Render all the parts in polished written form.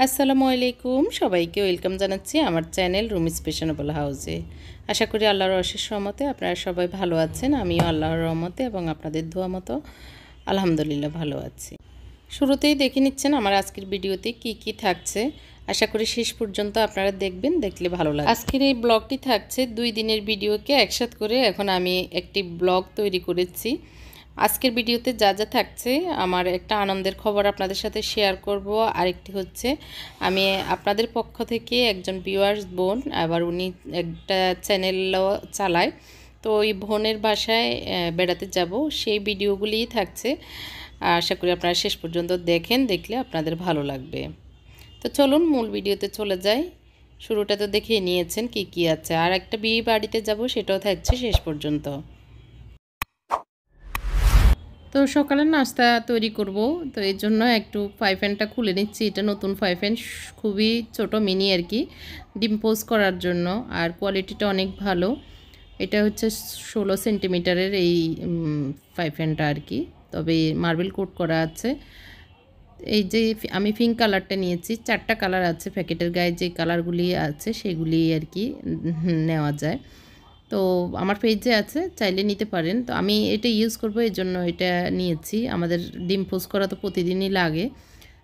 আসসালামু আলাইকুম, সবাইকে ওয়েলকাম জানাচ্ছি আমার চ্যানেল রুমিস ফ্যাশনেবল হাউসে। আশা করি আল্লাহর অশেষ রহমতে আপনারা সবাই ভালো আছেন। আমিও আল্লাহর রহমতে এবং আপনাদের দোয়া মতো আলহামদুলিল্লাহ ভালো আছি। শুরুতেই দেখে নিচ্ছেন আমার আজকের ভিডিওতে কি কি থাকছে। আশা করি শেষ পর্যন্ত আপনারা দেখবেন, দেখলে ভালো লাগবে। আজকের এই ব্লগটি থাকছে 2 দিনের ভিডিওকে একসাথ করে এখন আমি একটি ব্লগ তৈরি করেছি। আজকের ভিডিওতে যা যা থাকছে, আমার একটা আনন্দের খবর আপনাদের সাথে শেয়ার করব। আরেকটি হচ্ছে আমি আপনাদের পক্ষ থেকে একজন ভিউয়ার্স বোন, আবার উনি একটা চ্যানেলও চালায়, তো ওই বোনের বাসায় বেড়াতে যাব, সেই ভিডিওগুলিই থাকছে। আশা করি আপনারা শেষ পর্যন্ত দেখেন, দেখলে আপনাদের ভালো লাগবে। তো চলুন মূল ভিডিওতে চলে যাই। শুরুটা তো দেখেই নিয়েছেন কি কি আছে, আর একটা বিয়ে বাড়িতে যাব, সেটাও থাকছে শেষ পর্যন্ত। তো সকালের নাস্তা তৈরি করব, তো এই জন্য একটু ফ্রাই প্যানটা খুলে নিচ্ছি। এটা নতুন ফ্রাই প্যান, খুবই ছোট মিনি আর কি, ডিম পোস্ট করার জন্য। আর কোয়ালিটিটা অনেক ভালো। এটা হচ্ছে 16 সেন্টিমিটারের এই ফ্রাই প্যানটা আর কি, তবে মার্বেল কোট করা আছে। এই যে আমি পিঙ্ক কালারটা নিয়েছি, 4টা কালার আছে প্যাকেটের গায়ে, যে কালারগুলি আছে সেগুলি আর কি নেওয়া যায়। তো আমার পেজে আছে, চাইলে নিতে পারেন। তো আমি এটা ইউজ করব, এই জন্য এটা নিয়েছি। আমাদের ডিম পোস্ট করা তো প্রতিদিনই লাগে।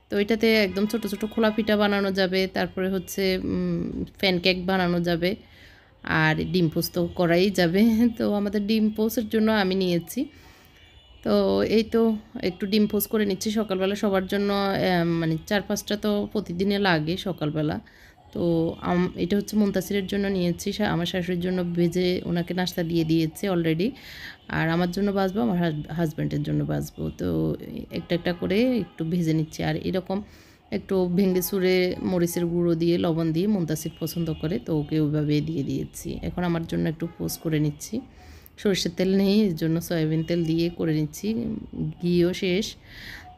তো এটাতে একদম ছোট ছোট খোলা পিঠা বানানো যাবে, তারপরে হচ্ছে প্যানকেক বানানো যাবে, আর ডিম পোস্ট তো করাই যাবে। তো আমাদের ডিম পোস্টের জন্য আমি নিয়েছি। তো এই তো একটু ডিম পোস্ট করে নিচ্ছি সকালবেলা সবার জন্য। মানে 4-5টা তো প্রতিদিনে লাগে সকালবেলা। তো এটা হচ্ছে মুনতাসিরের জন্য নিয়েছি, আমার শাশুড়ির জন্য ভেজে ওনাকে নাস্তা দিয়ে দিয়েছে অলরেডি। আর আমার জন্য বাজবো, আমার হাজব্যান্ডের জন্য বাজবো। তো একটা একটা করে একটু ভেজে নিচ্ছি। আর এরকম একটু ভেঙে চুড়ে মরিচের গুঁড়ো দিয়ে লবণ দিয়ে মুনতাসির পছন্দ করে, তো ওকে ওইভাবে দিয়ে দিয়েছি। এখন আমার জন্য একটু পোস্ট করে নিচ্ছি। সরষের তেল নেই, এর জন্য সয়াবিন তেল দিয়ে করে নিচ্ছি। ঘিও শেষ,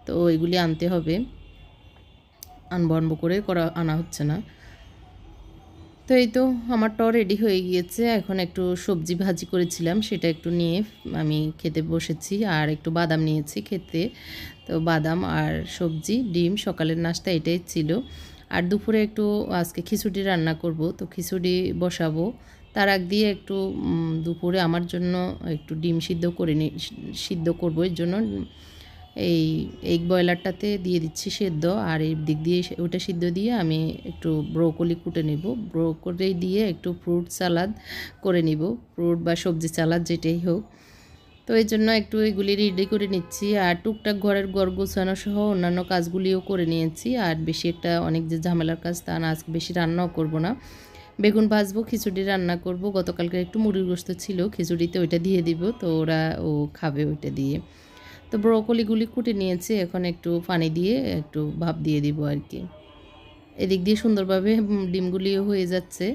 তো এগুলি আনতে হবে, আনবো করে আনা হচ্ছে না। তো এই তো আমারটাও রেডি হয়ে গিয়েছে। এখন একটু সবজি ভাজি করেছিলাম, সেটা একটু নিয়ে আমি খেতে বসেছি। আর একটু বাদাম নিয়েছি খেতে। তো বাদাম আর সবজি, ডিম, সকালের নাস্তা এটাই ছিল। আর দুপুরে একটু আজকে খিচুড়ি রান্না করব, তো খিচুড়ি বসাবো। তার আগ দিয়ে একটু দুপুরে আমার জন্য একটু ডিম সিদ্ধ করব। এর জন্য এই এগ বয়লারটাতে দিয়ে দিচ্ছি সেদ্ধ, আর এই দিক দিয়ে ওটা সিদ্ধ দিয়ে আমি একটু ব্রোকলি কুটে নেব। ব্রোকলি দিয়ে একটু ফ্রুট সালাদ করে নিব, ফ্রুট বা সবজি সালাদ যেটাই হোক। তো এই জন্য একটু এগুলি রেডি করে নিচ্ছি। আর টুকটাক ঘরের ঘর গোছানো সহ অন্যান্য কাজগুলিও করে নিয়েছি। আর বেশি একটা অনেক যে ঝামেলার কাজ তা না, আজকে বেশি রান্নাও করব না। বেগুন ভাজবো, খিচুড়ি রান্না করব। গতকালকে একটু মুড়ির গোস্ত ছিল খিচুড়িতে, ওইটা দিয়ে দিব, তো ও খাবে ওইটা দিয়ে। তো ব্রোকলিগুলি কুটে নিয়েছি, এখন একটু পানি দিয়ে একটু ভাপ দিয়ে দিব আর কি। এদিক দিয়ে সুন্দরভাবে ডিমগুলিও হয়ে যাচ্ছে।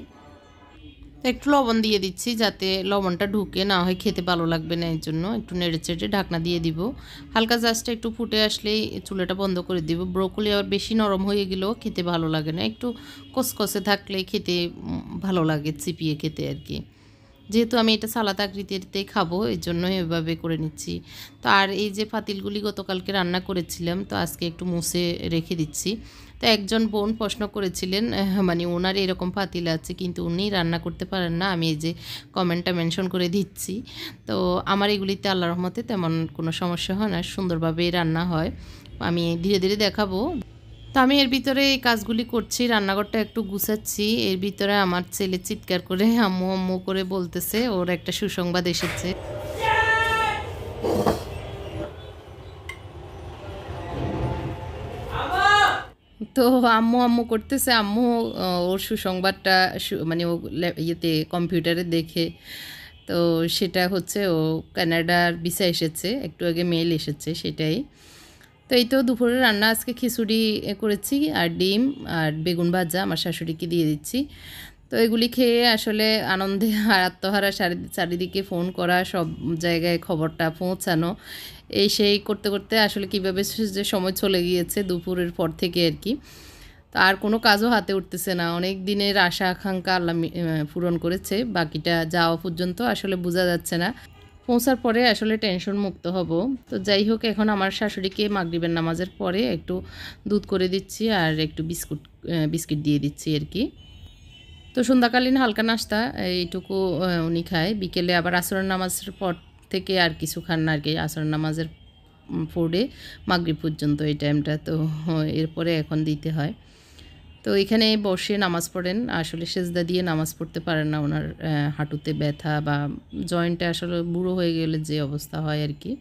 তো একটু লবণ দিয়ে দিচ্ছি, যাতে লবণটা ঢুকে, না হয় খেতে ভালো লাগবে না, এর জন্য একটু নেড়ে চেড়ে ঢাকনা দিয়ে দিব। হালকা জাস্টটা একটু ফুটে আসলেই চুলাটা বন্ধ করে দিব। ব্রোকলি আবার বেশি নরম হয়ে গেলেও খেতে ভালো লাগে না, একটু কসকসে থাকলেই খেতে ভালো লাগে, চিপিয়ে খেতে আর কি। যেহেতু আমি এটা সালাদ আকৃতিতে খাবো, এই জন্য এভাবে করে নিচ্ছি। তো আর এই যে পাতিলগুলি গতকালকে রান্না করেছিলাম, তো আজকে একটু মুছে রেখে দিচ্ছি। তো একজন বোন প্রশ্ন করেছিলেন, মানে ওনার এরকম পাতিল আছে কিন্তু উনি রান্না করতে পারেন না, আমি এই যে কমেন্টটা মেনশন করে দিচ্ছি। তো আমার এগুলিতে আল্লাহর রহমতে তেমন কোনো সমস্যা হয় না, সুন্দরভাবেই রান্না হয়। আমি ধীরে ধীরে দেখাবো। তো আমি এর ভিতরে এই কাজগুলি করছি, রান্নাঘরটা একটু গুছাচ্ছি। এর ভিতরে আমার ছেলে চিৎকার করে আম্মু আম্মু করে বলতেছে, ওর একটা সুসংবাদ এসেছে। তো আম্মু আম্মু করতেছে, আম্মু ওর সুসংবাদটা মানে ও ইয়েতে কম্পিউটারে দেখে। তো সেটা হচ্ছে ও কানাডার ভিসা এসেছে, একটু আগে মেল এসেছে, সেটাই। তো এই তো দুপুরে রান্না আজকে খিচুড়ি করেছি, আর ডিম আর বেগুন ভাজা আমার শাশুড়িকে দিয়ে দিচ্ছি। তো এগুলি খেয়ে আসলে আনন্দে আর আত্মহারা, চারিদিকে ফোন করা, সব জায়গায় খবরটা পৌঁছানো, এই সেই করতে করতে আসলে কীভাবে যে সময় চলে গিয়েছে দুপুরের পর থেকে আর কি। তো আর কোনো কাজও হাতে উঠতেছে না। অনেক দিনের আশা আকাঙ্ক্ষা আল্লাহ পূরণ করেছে, বাকিটা যাওয়া পর্যন্ত আসলে বোঝা যাচ্ছে না। পৌঁছার পরে আসলে টেনশন মুক্ত হব। তো যাই হোক, এখন আমার শাশুড়িকে মাগরিবের নামাজের পরে একটু দুধ করে দিচ্ছি আর একটু বিস্কিট দিয়ে দিচ্ছি আর কি। তো সন্ধ্যাকালীন হালকা নাস্তা এইটুকু উনি খায়। বিকেলে আবার আসরের নামাজের পর থেকে আর কিছু খান না আর কি, আসরের নামাজের পড়ে মাগরিব পর্যন্ত এই টাইমটা। তো এরপরে এখন দিতে হয়। তো এখানে বসে নামাজ পড়েন, আসলে সেজদা দিয়ে নামাজ পড়তে পারেন না, ওনার হাঁটুতে ব্যথা বা জয়েন্টে আসলে বুড়ো হয়ে গেলে যে অবস্থা হয় আর কি।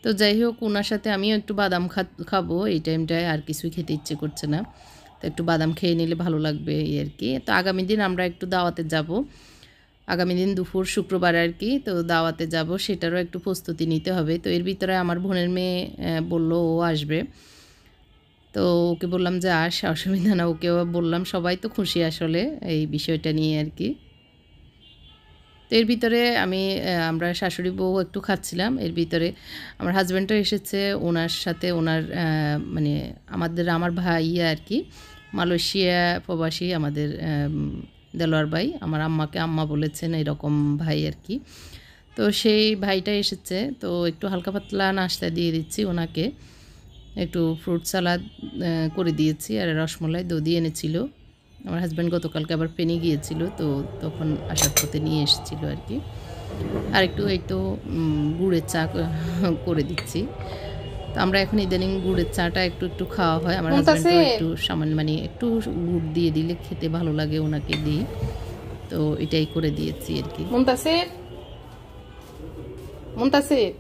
তো যাই হোক, ওনার সাথে আমিও একটু বাদাম খাবো এই টাইমটায়, আর কিছুই খেতে ইচ্ছে করছে না। তো একটু বাদাম খেয়ে নিলে ভালো লাগবে এই আর কি। তো আগামী দিন আমরা একটু দাওয়াতে যাব, আগামী দিন দুপুর শুক্রবার আর কি। তো দাওয়াতে যাব, সেটারও একটু প্রস্তুতি নিতে হবে। তো এর ভিতরে আমার বোনের মেয়ে বলল ও আসবে। তো ওকে বললাম যে অসুবিধা না, ওকেও বললাম। সবাই তো খুশি আসলে এই বিষয়টা নিয়ে আর কি। তো এর ভিতরে আমরা শাশুড়ি বউ একটু খাচ্ছিলাম। এর ভিতরে আমার হাজব্যান্ডও এসেছে, ওনার সাথে ওনার মানে আমার ভাইয়া আর কি, মালয়েশিয়া প্রবাসী আমাদের দেলোয়ার ভাই, আমার আম্মাকে আম্মা বলেছেন এরকম ভাই আর কি। তো সেই ভাইটা এসেছে, তো একটু হালকা পাতলা নাস্তা দিয়ে দিচ্ছি ওনাকে। একটু ফ্রুট সালাদ করে দিয়েছি, আর রসমলাই দধি এনেছিল আমার হাজব্যান্ড, গতকালকে আবার পেনি গিয়েছিল, তো তখন আসার পথে নিয়ে এসেছিলো আর কি। আর একটু এই তো গুড়ের চা করে দিচ্ছি। তো আমরা এখন ইদানিং গুড়ের চাটা একটু একটু খাওয়া হয়। আমার হাজব্যান্ডও একটু সামান্য মানে একটু গুড় দিয়ে দিলে খেতে ভালো লাগে ওনাকে দিই, তো এটাই করে দিয়েছি আর কি। মুনতাসির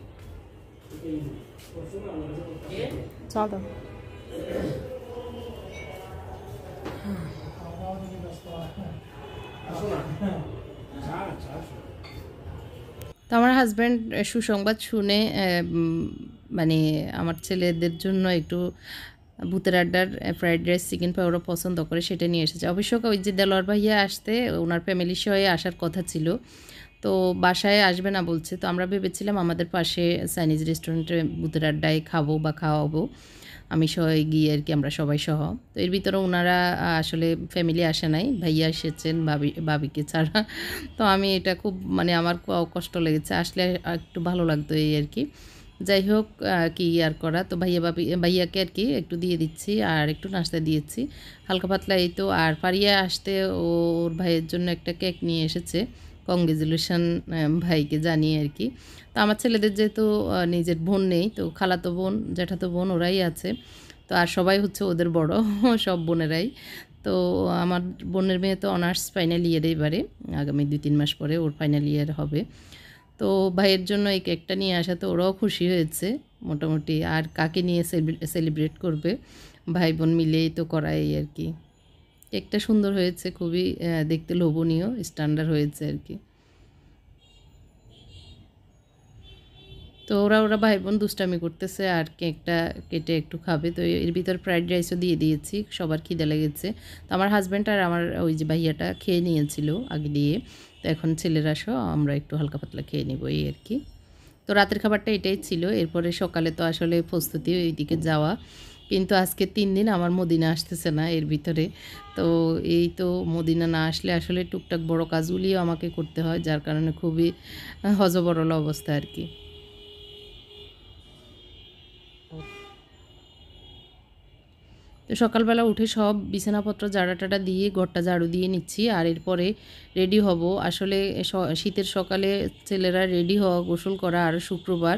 চা দাও। তো আমার হাজব্যান্ড সুসংবাদ শুনে মানে আমার ছেলেদের জন্য একটু ভূতের আড্ডার ফ্রাইড রাইস চিকেন পাই ওরা পছন্দ করে, সেটা নিয়ে এসেছে। অবশ্য ওই যে দেলোয়ার ভাইয়া আসতে ওনার ফ্যামিলি সহ আসার কথা ছিল, তো বাসায় আসবে না বলছে। তো আমরা ভেবেছিলাম আমাদের পাশে চাইনিজ রেস্টুরেন্টে ভূতের আড্ডায় খাবো বা খাওয়াবো, আমি সহ গিয়ে আর কি, আমরা সবাই সহ। তো এর ভিতরে ওনারা আসলে ফ্যামিলি আসে নাই, ভাইয়া এসেছেন ভাবিকে ছাড়া। তো আমি এটা খুব মানে আমার কষ্ট লেগেছে, আসলে একটু ভালো লাগতো এই আর কি। যাই হোক, কি আর করা। তো ভাইয়াকে আর কি একটু দিয়ে দিচ্ছি আর একটু নাস্তা দিয়েছি হালকা পাতলা এই তো। আর পারিয়া আসতে ওর ভাইয়ের জন্য একটা কেক নিয়ে এসেছে, কংগ্রেচুলেশন ভাইকে জানিয়ে আর কি। তো আমার ছেলেদের যেহেতু নিজের বোন নেই, তো খালাতো বোন জ্যাঠাতো বোন ওরাই আছে, তো আর সবাই হচ্ছে ওদের বড় সব বোনেরাই। তো আমার বোনের মেয়ে তো অনার্স ফাইনাল ইয়ারে, এবারে আগামী 2-3 মাস পরে ওর ফাইনাল ইয়ার হবে। তো ভাইয়ের জন্য এই কেকটা নিয়ে আসা, তো ওরাও খুশি হয়েছে মোটামুটি। আর কাকে নিয়ে সেলিব্রেট করবে, ভাই বোন মিলেই তো করাই আর কি। কেকটা সুন্দর হয়েছে, খুবই দেখতে লোভনীয়, স্ট্যান্ডার্ড হয়েছে আর কি। তো ওরা ভাই বোন দুষ্টামি করতেছে আর কেকটা কেটে একটু খাবে। তো এর ভিতর ফ্রাইড রাইসও দিয়ে দিয়েছি, সবার খিদে লেগেছে। তো আমার হাজব্যান্ড আর আমার ওই যে ভাইয়াটা খেয়ে নিয়েছিল আগে দিয়ে, তো এখন ছেলেরা সহ আমরা একটু হালকা পাতলা খেয়ে নেব এই আর কি। তো রাতের খাবারটা এটাই ছিল। এরপরে সকালে তো আসলে প্রস্তুতি ওইদিকে যাওয়া, কিন্তু আজকে 3 দিন আমার মদিনা আসতেছে না এর ভিতরে। তো এই তো মদিনা না আসলে আসলে টুকটাক বড় কাজগুলিও আমাকে করতে হয়, যার কারণে খুবই হজবরল অবস্থা আর কি। তো সকালবেলা উঠে সব বিছানাপত্র ঝাড়া দিয়ে ঘরটা ঝাড়ু দিয়ে নিচ্ছি, আর এরপরে রেডি হব। আসলে শীতের সকালে ছেলেরা রেডি হওয়া, গোসল করা, আর শুক্রবার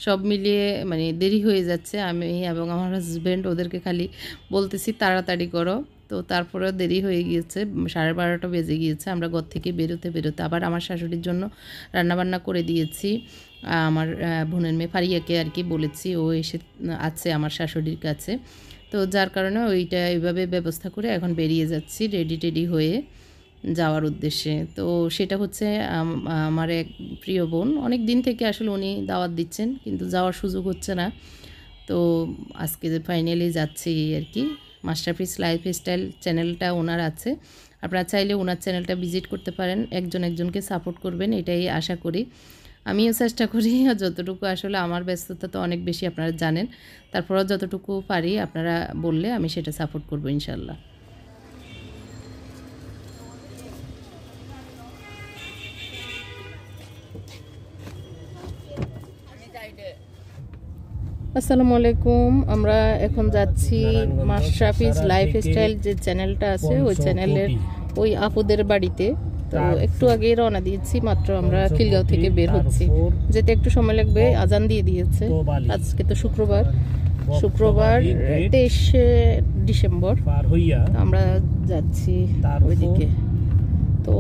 সব মিলিয়ে মানে দেরি হয়ে যাচ্ছে। আমি এবং আমার হাজব্যান্ড ওদেরকে খালি বলতেছি তাড়াতাড়ি করো, তো তারপরেও দেরি হয়ে গিয়েছে, 12:30 বেজে গিয়েছে। আমরা ঘর থেকে বেরোতে আবার আমার শাশুড়ির জন্য রান্নাবান্না করে দিয়েছি। আমার বোনের মেয়ে ফারিয়াকে আর কি বলেছি, ও এসে আছে আমার শাশুড়ির কাছে। তো যার কারণে ওইটা এইভাবে ব্যবস্থা করে এখন বেরিয়ে যাচ্ছি রেডি হয়ে যাওয়ার উদ্দেশ্যে। তো সেটা হচ্ছে আমার এক প্রিয় বোন, অনেক দিন থেকে আসলে উনি দাওয়াত দিচ্ছেন, কিন্তু যাওয়ার সুযোগ হচ্ছে না। তো আজকে যে ফাইনালি যাচ্ছি আর কি। মাস্টারপিস লাইফস্টাইল চ্যানেলটা ওনার আছে, আপনারা চাইলে ওনার চ্যানেলটা ভিজিট করতে পারেন, একজনকে সাপোর্ট করবেন এটাই আশা করি। আমিও চেষ্টা করি যতটুকু, আসলে আমার ব্যস্ততা তো অনেক বেশি আপনারা জানেন, তারপরেও যতটুকু পারি আপনারা বললে আমি সেটা সাপোর্ট করব ইনশাল্লাহ। আসসালামু আলাইকুম। আমরা এখন যাচ্ছি মাশরাফিজ লাইফস্টাইল যে চ্যানেলটা আছে ওই চ্যানেলের ওই আপুদের বাড়িতে। তো একটু আগে রওনা দিয়েছি, মাত্র আমরা খিলগাঁও থেকে বের হচ্ছি, যেতে একটু সময় লাগবে। আজান দিয়ে দিয়েছে। আজকে তো শুক্রবার 23শে ডিসেম্বর আমরা যাচ্ছি ওইদিকে। তো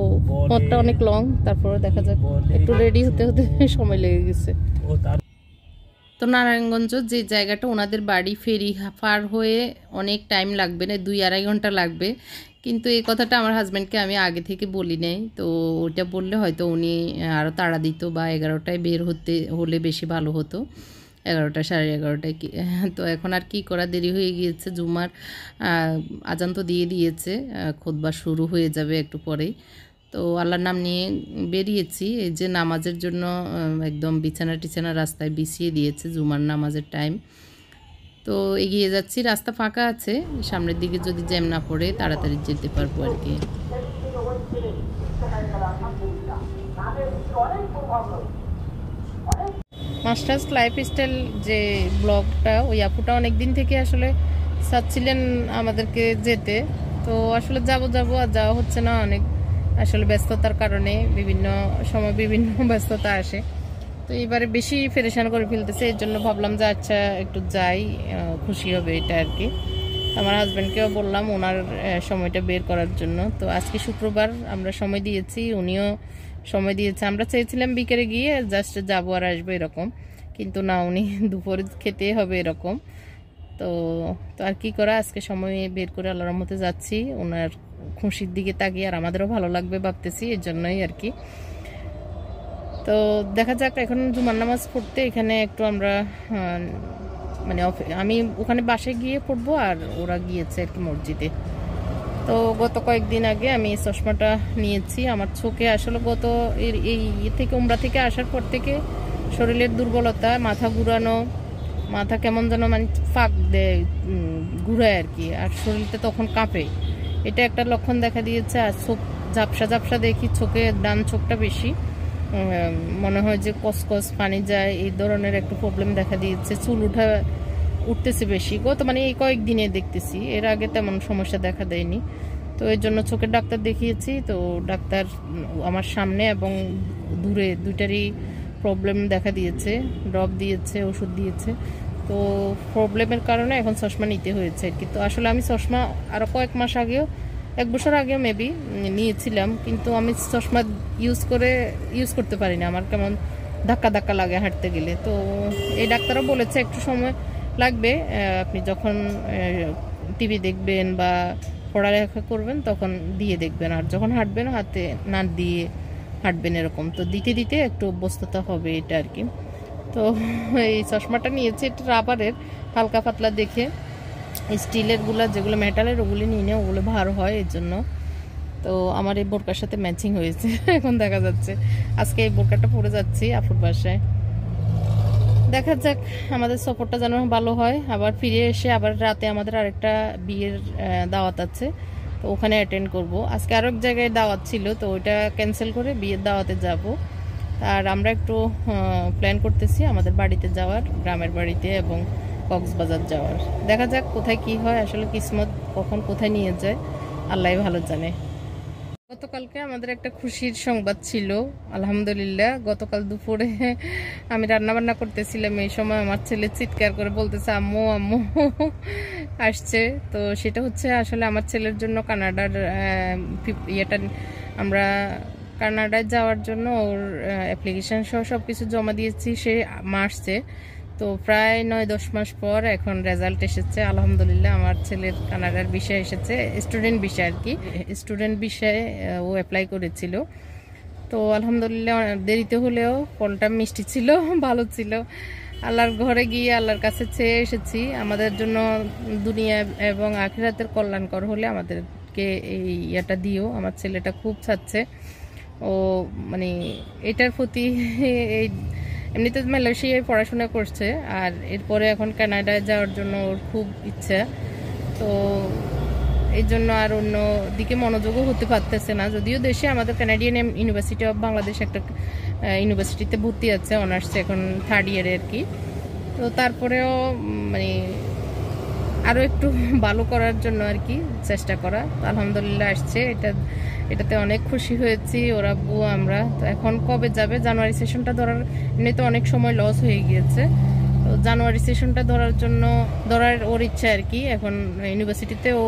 পথটা অনেক লং, তারপরে দেখা যাক, একটু রেডি হতে হতে সময় লেগে গেছে। তো নারায়ণগঞ্জ যে জায়গাটা ওনাদের বাড়ি, ফেরি পার হয়ে অনেক টাইম লাগবে না, 2-2.5 ঘন্টা লাগবে। কিন্তু এই কথাটা আমার হাজব্যান্ডকে আমি আগে থেকে বলি নাই, তো ওটা বললে হয়তো উনি আরও তাড়া দিত বা 11টায় বের হলে বেশি ভালো হতো, 11টা 11:30 কি। তো এখন আর কি করা, দেরি হয়ে গিয়েছে। জুমার আজান তো দিয়ে দিয়েছে, খুতবা শুরু হয়ে যাবে একটু পরেই। তো আল্লাহর নাম নিয়ে বেরিয়েছি। এই যে নামাজের জন্য একদম বিছানা রাস্তায় বিছিয়ে দিয়েছে, জুমার নামাজের টাইম। তো এগিয়ে যাচ্ছি, রাস্তা ফাঁকা আছে, সামনের দিকে যদি জ্যাম না পড়ে তাড়াতাড়ি যেতে পারবো আর কি। মাস্টার্স লাইফস্টাইল যে ব্লগটা, ওই আপুটা অনেক দিন থেকে আসলে চাচ্ছিলেন আমাদেরকে যেতে। তো আসলে যাব আর যাওয়া হচ্ছে না, অনেক আসলে ব্যস্ততার কারণে বিভিন্ন সময় বিভিন্ন ব্যস্ততা আসে। তো এবারে বেশি পেরেশান করে ফেলতেছে, এর জন্য ভাবলাম যে আচ্ছা একটু যাই, খুশি হবে এটা আর কি। আমার হাজব্যান্ডকেও বললাম ওনার সময়টা বের করার জন্য। তো আজকে শুক্রবার আমরা সময় দিয়েছি, উনিও সময় দিয়েছে। আমরা চেয়েছিলাম বিকেলে গিয়ে জাস্ট যাবো আর আসবো এরকম, কিন্তু না, উনি দুপুরে খেতে হবে এরকম। তো আর কি করা, আজকে সময় বের করে আল্লাহর রহমতে যাচ্ছি, ওনার খুশির দিকে তাকিয়ে, আর আমাদেরও ভালো লাগবে ভাবতেছি, এর জন্যই আর কি। তো দেখা যাক, এখন জুমার নামাজ পড়তে এখানে একটু আমরা মানে আমি ওখানে বাসায় গিয়ে পড়বো, আর ওরা গিয়েছে আর কি মসজিদে। তো গত কয়েকদিন আগে আমি চশমাটা নিয়েছি। আমার চোখে আসলে গত এই থেকে উমরা থেকে আসার পর থেকে শরীরের দুর্বলতা, মাথা ঘুরানো, মাথা কেমন যেন মানে ফাঁক দেয়, ঘুরায় আর কি, আর শরীরটা তখন কাঁপে। এটা একটা লক্ষণ দেখা দিয়েছে। আর চোখ ঝাপসা দেখি, চোখে ডান চোখটা বেশি মনে হয় যে কসকস পানি যায়, এই ধরনের একটা প্রবলেম দেখা দিয়েছে। চুল উঠতেছে বেশি, মানে এই কয়েকদিনে দেখতেছি, এর আগে তেমন সমস্যা দেখা দেয়নি। তো এর জন্য চোখের ডাক্তার দেখিয়েছি। তো ডাক্তার আমার সামনে এবং দূরে দুইটারই প্রবলেম দেখা দিয়েছে, ড্রপ দিয়েছে, ওষুধ দিয়েছে। তো প্রবলেমের কারণে এখন চশমা নিতে হয়েছে আর কি। তো আসলে আমি চশমা আরও কয়েক মাস আগেও, 1 বছর আগেও মেবি নিয়েছিলাম, কিন্তু আমি চশমা ইউজ করতে পারি না, আমার কেমন ধাক্কা লাগে হাঁটতে গেলে। তো এই ডাক্তারও বলেছে একটু সময় লাগবে, আপনি যখন টিভি দেখবেন বা পড়ালেখা করবেন তখন দিয়ে দেখবেন, আর যখন হাঁটবেন হাতে না দিয়ে হাঁটবেন এরকম। তো দিতে একটু অভ্যস্ততা হবে এটা আর কি। তো এই চশমাটা নিয়েছি, এটা রাবারের, হালকা পাতলা দেখে, স্টিলের গুলা যেগুলো মেটালের ওগুলি নিয়ে নেই, ওগুলো ভার হয় এর জন্য। তো আমার এই বোরকার সাথে ম্যাচিং হয়েছে এখন দেখা যাচ্ছে। আজকে এই বোরকাটা পরে যাচ্ছি আপুর বাসায়। দেখা যাক আমাদের সফরটা যেন ভালো হয়। আবার ফিরে এসে আবার রাতে আমাদের আরেকটা বিয়ের দাওয়াত আছে, তো ওখানে অ্যাটেন্ড করব। আজকে আরো এক জায়গায় দাওয়াত ছিল, তো ওইটা ক্যান্সেল করে বিয়ের দাওয়াতে যাব। আর আমরা একটু প্ল্যান করতেছি আমাদের বাড়িতে যাওয়ার, গ্রামের বাড়িতে, এবং কক্সবাজার যাওয়ার। দেখা যাক কোথায় কি হয়, আসলে কিসমত কখন কোথায় নিয়ে যায় আল্লাহ ভালো জানে। গতকালকে আমাদের একটা খুশির সংবাদ ছিল, আলহামদুলিল্লাহ। গতকাল দুপুরে আমি রান্নাবান্না করতেছিলাম, এই সময় আমার ছেলে চিৎকার করে বলতেছে আম্মু আম্মু আসছে। তো সেটা হচ্ছে আসলে আমার ছেলের জন্য কানাডার ইয়েটা, আমরা কানাডায় যাওয়ার জন্য ওর অ্যাপ্লিকেশন সহ সব কিছু জমা দিয়েছি, সে আসছে। তো প্রায় 9-10 মাস পর এখন রেজাল্ট এসেছে, আলহামদুলিল্লাহ। আমার ছেলের কানাডার বিষয় এসেছে, স্টুডেন্ট বিষয় আর কি, স্টুডেন্ট বিষয়ে ও অ্যাপ্লাই করেছিল। তো আলহামদুলিল্লাহ দেরিতে হলেও ফলটা মিষ্টি ছিল, ভালো ছিল। আল্লাহর ঘরে গিয়ে আল্লাহর কাছে চেয়ে এসেছি, আমাদের জন্য দুনিয়া এবং আখিরাতের কল্যাণকর হলে আমাদেরকে এই ইয়েটা দিও। আমার ছেলেটা খুব চাচ্ছে, ও মানে এটার প্রতি এই এমনিতে মালয়েশিয়ায় পড়াশোনা করছে, আর এরপরে এখন কানাডায় যাওয়ার জন্য ওর খুব ইচ্ছা। তো এই জন্য আর অন্য দিকে মনোযোগও হতে পারতেছে না। যদিও দেশে আমাদের কানাডিয়ান ইউনিভার্সিটি অফ বাংলাদেশ একটা ইউনিভার্সিটিতে ভর্তি আছে, অনার্স এখন 3rd ইয়ারে আর কি। তো তারপরেও মানে আরও একটু ভালো করার জন্য আর কি চেষ্টা করা। তো আলহামদুলিল্লাহ আসছে, এটাতে অনেক খুশি হয়েছি ওরা আব্বু আমরা। তো এখন কবে যাবে, জানুয়ারি সেশনটা ধরার, এমনি তো অনেক সময় লস হয়ে গিয়েছে, তো জানুয়ারি সেশনটা ধরার ওর ইচ্ছা আর কি। এখন ইউনিভার্সিটিতে ও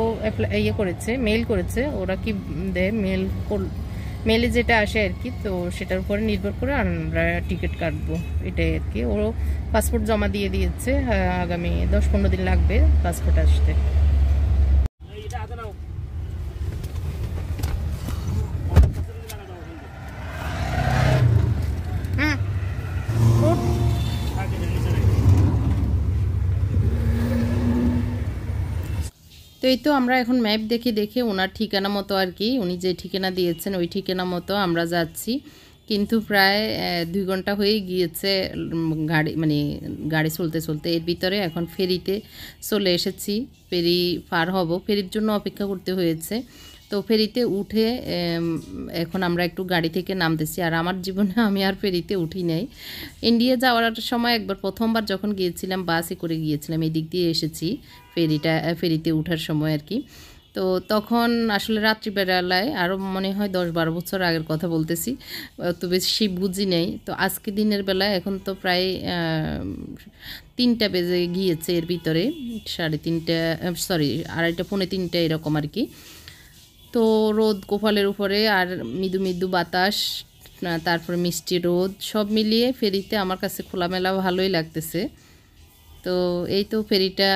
ইয়ে করেছে, মেইল করেছে, ওরা কি দেয় মেলে যেটা আসে আর কি, তো সেটার উপরে নির্ভর করে আমরা টিকিট কাটবো, এটাই আর কি। ওরও পাসপোর্ট জমা দিয়ে দিয়েছে, আগামী 10-15 দিন লাগবে পাসপোর্ট আসতে। তো এই তো আমরা এখন ম্যাপ দেখে দেখে ওনার ঠিকানা মতো আর কি, উনি যে ঠিকানা দিয়েছেন ওই ঠিকানা মতো আমরা যাচ্ছি। কিন্তু প্রায় 2 ঘন্টা হয়ে গিয়েছে গাড়ি চলতে চলতে। এর ভিতরে এখন ফেরিতে চলে এসেছি, ফেরি পার হব, ফেরির জন্য অপেক্ষা করতে হয়েছে। তো ফেরিতে উঠে এখন আমরা একটু গাড়ি থেকে নামতেছি। আর আমার জীবনে আমি আর ফেরিতে উঠি নাই। ইন্ডিয়া যাওয়ার সময় একবার প্রথমবার যখন গিয়েছিলাম বাসে করে গিয়েছিলাম, এই দিক দিয়ে এসেছি ফেরিতে ওঠার সময় আর কি। তো তখন আসলে রাত্রিবেলায়, আরও মনে হয় 10-12 বছর আগের কথা বলতেছি, তো বেশি বুঝি নেই। তো আজকে দিনের বেলায় এখন তো প্রায় 3টা বেজে গিয়েছে, এর ভিতরে 3:30 সরি 2:30-3টা এরকম আর কি। তো রোদ কপালের উপরে আর মৃদু মৃদু বাতাস, তারপরে মিষ্টি রোদ, সব মিলিয়ে ফেরিতে আমার কাছে খোলামেলা ভালোই লাগতেছে। তো এই তো ফেরিটা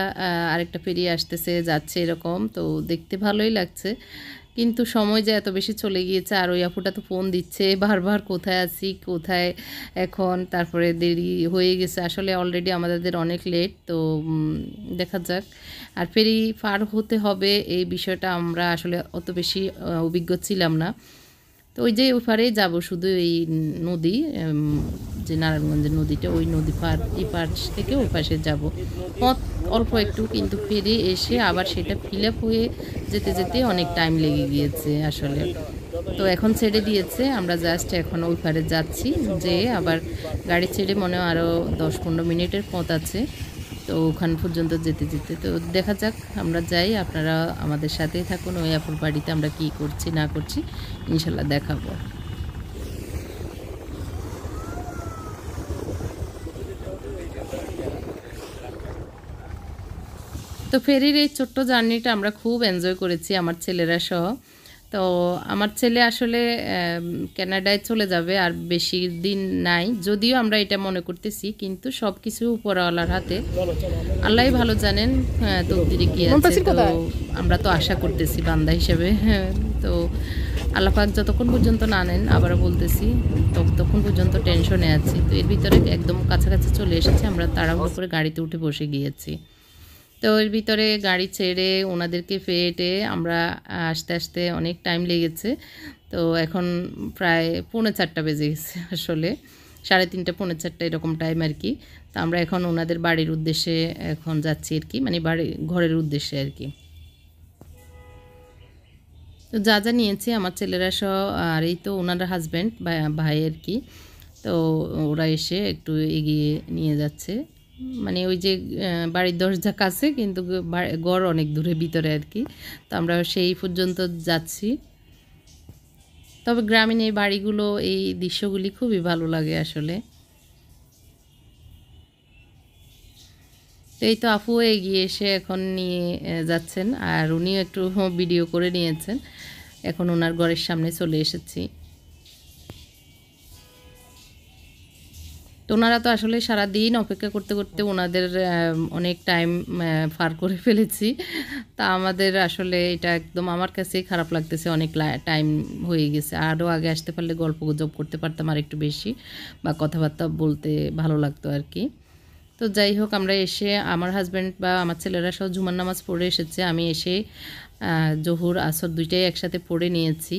আরেকটা ফেরি আসতেছে যাচ্ছে এরকম, তো দেখতে ভালোই লাগছে। কিন্তু সময় যে এত বেশি চলে গিয়েছে, আর ওই আপুটা তো ফোন দিচ্ছে বারবার, কোথায় আছি কোথায় এখন, তারপরে দেরি হয়ে গেছে আসলে, অলরেডি আমাদের অনেক লেট। তো দেখা যাক। আর ফেরি পার হতে হবে এই বিষয়টা আমরা আসলে অত বেশি অভিজ্ঞ ছিলাম না। তো ওই যে ওই পারেই যাবো, শুধু এই নদী, যে নারায়ণগঞ্জের নদীটা, ওই নদী পার, এই পাশ থেকে ওই পাশে যাব। পথ অল্প একটু, কিন্তু ফেরি এসে আবার সেটা ফিল আপ হয়ে যেতে যেতে অনেক টাইম লেগে গিয়েছে আসলে। তো এখন ছেড়ে দিয়েছে, আমরা জাস্ট এখন ওই পারে যাচ্ছি, যে আবার গাড়ি ছেড়ে মনে হয় আরও 10-15 মিনিটের পথ আছে। তো ওখান পর্যন্ত যেতে যেতে তো দেখা যাক, আমরা যাই, আপনারা আমাদের সাথেই থাকুন। ওই আপুর বাড়িতে আমরা কি করছি না করছি ইনশাল্লাহ দেখাবো। তো ফেরির এই ছোট্ট জার্নিটা আমরা খুব এনজয় করেছি আমার ছেলেরা সহ। তো আমার ছেলে আসলে কানাডায় চলে যাবে, আর বেশি দিন নাই, যদিও আমরা এটা মনে করতেছি, কিন্তু সব কিছু উপরওয়ালার হাতে, আল্লাহই ভালো জানেন তকদিরে কি আছে। তো আমরা তো আশা করতেছি বান্দা হিসেবে, তো আল্লাহ পাক যতক্ষণ পর্যন্ত না নেন, আবারও বলতেছি, ততক্ষণ পর্যন্ত টেনশনে আছি। তো এর ভিতরে একদম কাছাকাছি চলে এসেছে, আমরা তাড়াহুড়ো করে গাড়িতে উঠে বসে গিয়েছি। তো এর ভিতরে গাড়ি ছেড়ে ওনাদেরকে ফেটে আমরা আসতে আসতে অনেক টাইম লেগেছে। তো এখন প্রায় 3:45 বেজে গেছে আসলে, 3:30 4:45 এরকম টাইম আর কি। তো আমরা এখন ওনাদের বাড়ির উদ্দেশ্যে এখন যাচ্ছি আর কি, মানে ঘরের উদ্দেশ্যে আর কি। তো যা যা নিয়েছি আমার ছেলেরা সহ, আর এই তো ওনার হাজব্যান্ড ভাই আর কি। তো ওরা এসে একটু এগিয়ে নিয়ে যাচ্ছে, মানে ওই যে বাড়ির দরজা কাছে, কিন্তু ঘর অনেক দূরে ভিতরে আর কি। তো আমরা সেই পর্যন্ত যাচ্ছি। তবে গ্রামীণ এই বাড়িগুলো, এই দৃশ্যগুলি খুবই ভালো লাগে আসলে। তো এই তো আপু এগিয়ে এসে এখন নিয়ে যাচ্ছেন, আর উনিও একটু ভিডিও করে নিয়েছেন। এখন ওনার ঘরের সামনে চলে এসেছি। তো ওনারা তো আসলে সারাদিন অপেক্ষা করতে করতে ওনাদের অনেক টাইম পার করে ফেলেছি। তা আমাদের আসলে এটা একদম আমার কাছেই খারাপ লাগতেছে, অনেক টাইম হয়ে গেছে। আরও আগে আসতে পারলে গল্প গুজব করতে পারতাম আর একটু বেশি, বা কথাবার্তা বলতে ভালো লাগতো আর কি। তো যাই হোক, আমরা এসে আমার হাজব্যান্ড বা আমার ছেলেরা সব জুমার নামাজ পড়ে এসেছে। আমি এসে জোহর আসর দুইটাই একসাথে পড়ে নিয়েছি।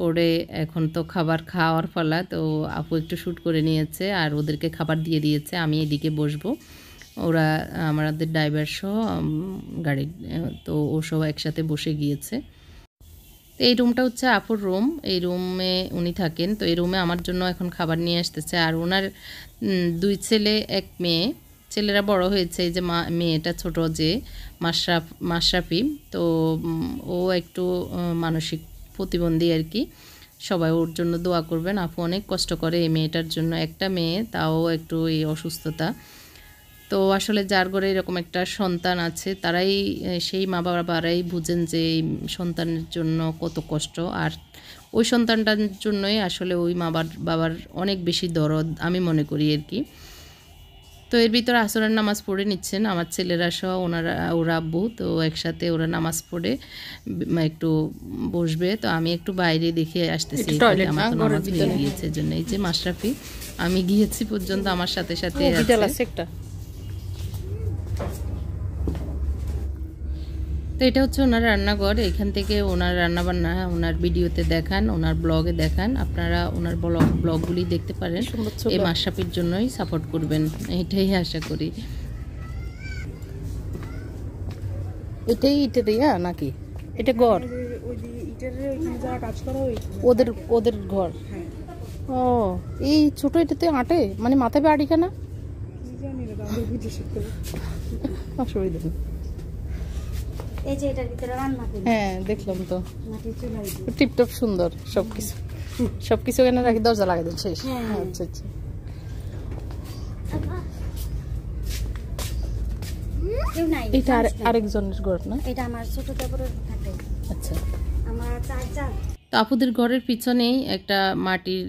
পরে এখন তো খাবার খাওয়ার পালা। তো আপু একটু শ্যুট করে নিয়েছে, আর ওদেরকে খাবার দিয়ে দিয়েছে। আমি এদিকে বসবো, ওরা আমাদের ড্রাইভার সহ গাড়ি, তো ও সব একসাথে বসে গিয়েছে। তো এই রুমটা হচ্ছে আপুর রুম, এই রুমে উনি থাকেন। তো এই রুমে আমার জন্য এখন খাবার নিয়ে আসতেছে। আর ওনার 2 ছেলে 1 মেয়ে, ছেলেরা বড় হয়েছে, এই যে মেয়েটা ছোট যে মাশরাফি, তো ও একটু মানসিক প্রতিবন্ধী আর কি। সবাই ওর জন্য দোয়া করবেন। আপু অনেক কষ্ট করে এই মেয়েটার জন্য, একটা মেয়ে, তাও একটু এই অসুস্থতা। তো আসলে যার ঘরে এরকম একটা সন্তান আছে তারাই, সেই মা বাবারাই বুঝেন যে এই সন্তানের জন্য কত কষ্ট। আর ওই সন্তানটার জন্যই আসলে ওই বাবার অনেক বেশি দরদ আমি মনে করি আর কি। তো এর ভিতরে আসরের নামাজ পড়ে নিচ্ছেন আমার ছেলেরা সহ, ওরা আব্বু, তো একসাথে ওরা নামাজ পড়ে একটু বসবে। তো আমি একটু বাইরে দেখে আসতেছি, আমার তো নামাজ হয়ে গিয়েছে জন্য। এই যে মাশরাফি, আমি গিয়েছি পর্যন্ত আমার সাথে সাথে আছে। তো এটা হচ্ছে ওনার রান্নাঘর। এখান থেকে ওনার রান্নাবান্না ওনার ভিডিওতে দেখান, ওনার ব্লগে দেখান। আপনারা ওনার ব্লগগুলি দেখতে পারেন। এই মাশরাফির জন্যই সাপোর্ট করবেন, এটাই আশা করি। এটাই ইটের নাকি? এটা ঘর, ওদের ওদের ঘর। ও, এই ছোট এটাতে আটে, মানে মাথায় বাড়ি কেনা অসুবিধা নেই। হ্যাঁ দেখলাম তো, টিপটপ সুন্দর সবকিছু। সবকিছু এখানে রাখি, দরজা লাগাই দেন, শেষ। আচ্ছা আচ্ছা। এটা আরেকজনের ঘর না? এটা আমার ছোট দেবরের থাকে। আচ্ছা, আমার চাচা। তো আপুদের ঘরের পিছনেই একটা মাটির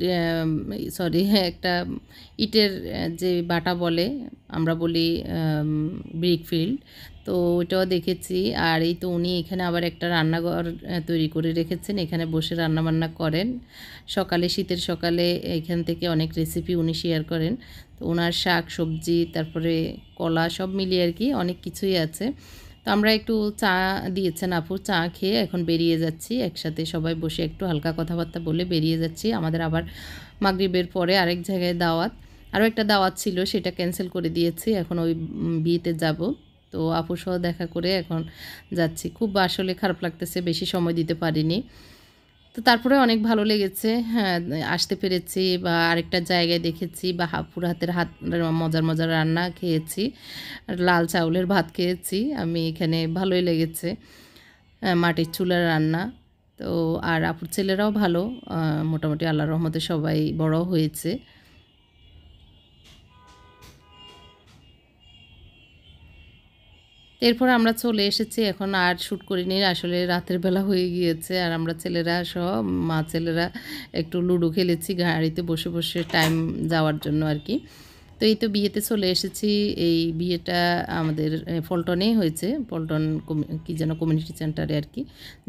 একটা ইটের যে বাটা বলে, আমরা বলি ব্রিক ফিল্ড, তো ওইটাও দেখেছি। আর এই তো উনি এখানে আবার একটা রান্নাঘর তৈরি করে রেখেছেন, এখানে বসে রান্নাবান্না করেন সকালে, শীতের সকালে। এখান থেকে অনেক রেসিপি উনি শেয়ার করেন। তো ওনার শাক সবজি তারপরে কলা সব মিলিয়ে আর কি অনেক কিছুই আছে। তো আমরা একটু চা দিয়েছেন আপু, চা খেয়ে এখন বেরিয়ে যাচ্ছি। একসাথে সবাই বসে একটু হালকা কথাবার্তা বলে বেরিয়ে যাচ্ছি। আমাদের আবার মাগরিবের পরে আরেক জায়গায় দাওয়াত, আরও একটা দাওয়াত ছিল, সেটা ক্যান্সেল করে দিয়েছি। এখন ওই বিয়েতে যাব। তো আপুর সহ দেখা করে এখন যাচ্ছি। খুব আসলে খারাপ লাগতেছে, বেশি সময় দিতে পারিনি। তো তারপরে অনেক ভালো লেগেছে, হ্যাঁ, আসতে পেরেছি বা আরেকটা জায়গায় দেখেছি বা আপুর হাতের মজার মজার রান্না খেয়েছি, লাল চাউলের ভাত খেয়েছি আমি এখানে, ভালোই লেগেছে, মাটির চুলার রান্না। তো আর আপুর ছেলেরাও ভালো, মোটামুটি আল্লাহর রহমতে সবাই বড় হয়েছে। এরপর আমরা চলে এসেছি, এখন আর শ্যুট করিনি, আসলে রাতের বেলা হয়ে গিয়েছে। আর আমরা ছেলেরা সহ ছেলেরা একটু লুডো খেলেছি গাড়িতে বসে বসে টাইম যাওয়ার জন্য আর কি। তো এই তো বিয়েতে চলে এসেছি। এই বিয়েটা আমাদের পল্টনেই হয়েছে, পল্টন কি যেন কমিউনিটি সেন্টারে আর কি।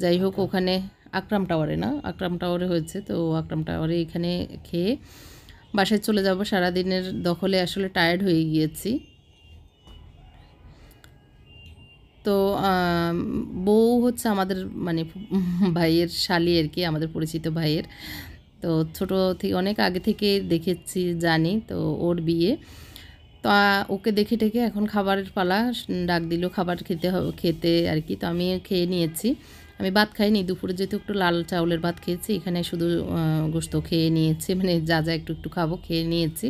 যাই হোক, ওখানে আকরাম টাওয়ারে না, আকরাম টাওয়ারে হয়েছে। তো আকরাম টাওয়ারে এখানে খেয়ে বাসায় চলে যাব। সারাদিনের দখলে আসলে টায়ার্ড হয়ে গিয়েছি। তো বউ হচ্ছে আমাদের মানে ভাইয়ের শালি আর কি, আমাদের পরিচিত ভাইয়ের। তো ছোট থেকে অনেক আগে থেকে দেখেছি, জানি। তো ওর বিয়ে, তো ওকে দেখে টেকে এখন খাবারের পালা, ডাক দিল খাবার খেতে আর কি। তো আমি খেয়ে নিয়েছি। আমি ভাত খাইনি দুপুরে, যেহেতু একটু লাল চাউলের ভাত খেয়েছি, এখানে শুধু গোস্ত খেয়ে নিয়েছি, মানে যা যা একটু একটু খাবো খেয়ে নিয়েছি।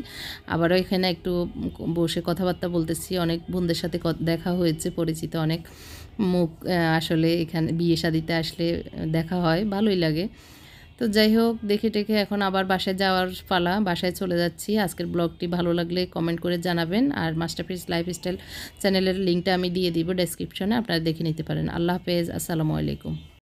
আবারও এখানে একটু বসে কথাবার্তা বলতেছি, অনেক বোনদের সাথে দেখা হয়েছে, পরিচিত অনেক মুখ আসলে এখানে বিয়ে শাদিতে আসলে দেখা হয়, ভালোই লাগে। তো যাই হোক, দেখে টেকে এখন আবার বাসায় যাওয়ার পালা, বাসায় চলে যাচ্ছি। আজকের ব্লগটি ভালো লাগলে কমেন্ট করে জানাবেন। আর মাস্টারপিস লাইফস্টাইল চ্যানেলের লিঙ্কটা আমি দিয়ে দিব ডেসক্রিপশনে, আপনারা দেখে নিতে পারেন। আল্লাহ হাফেজ, আসসালামু আলাইকুম।